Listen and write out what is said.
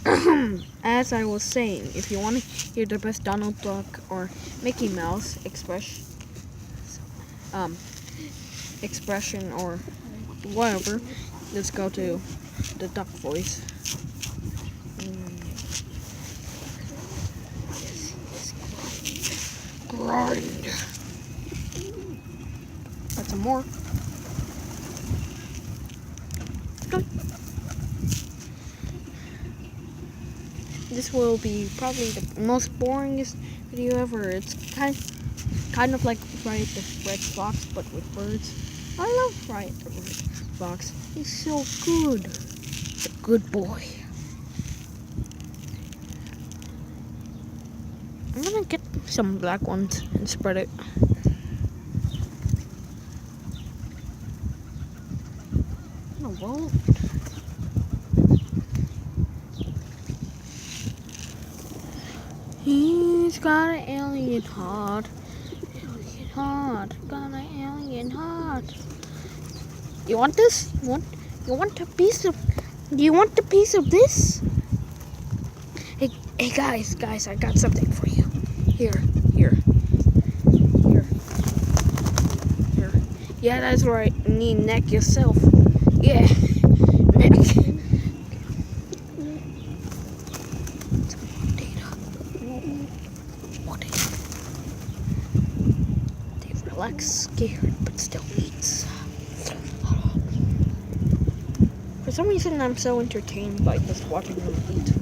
As I was saying, if you want to hear the best Donald Duck or Mickey Mouse expression or whatever, let's go to the duck voice. Grind. That's some more. This will be probably the most boringest video ever. It's kind of like Riot the Red Fox, but with birds. I love Riot the Red Fox. He's so good. A good boy. I'm gonna get some black ones and spread it. In the world. He's got an alien heart. Alien heart. Got an alien heart. You want this? You want a piece of? Do you want a piece of this? Hey guys, I got something for you. Here. Yeah, that's right. You need neck yourself. Yeah, neck. They relax, scared, but still eats. For some reason, I'm so entertained by just watching them eat.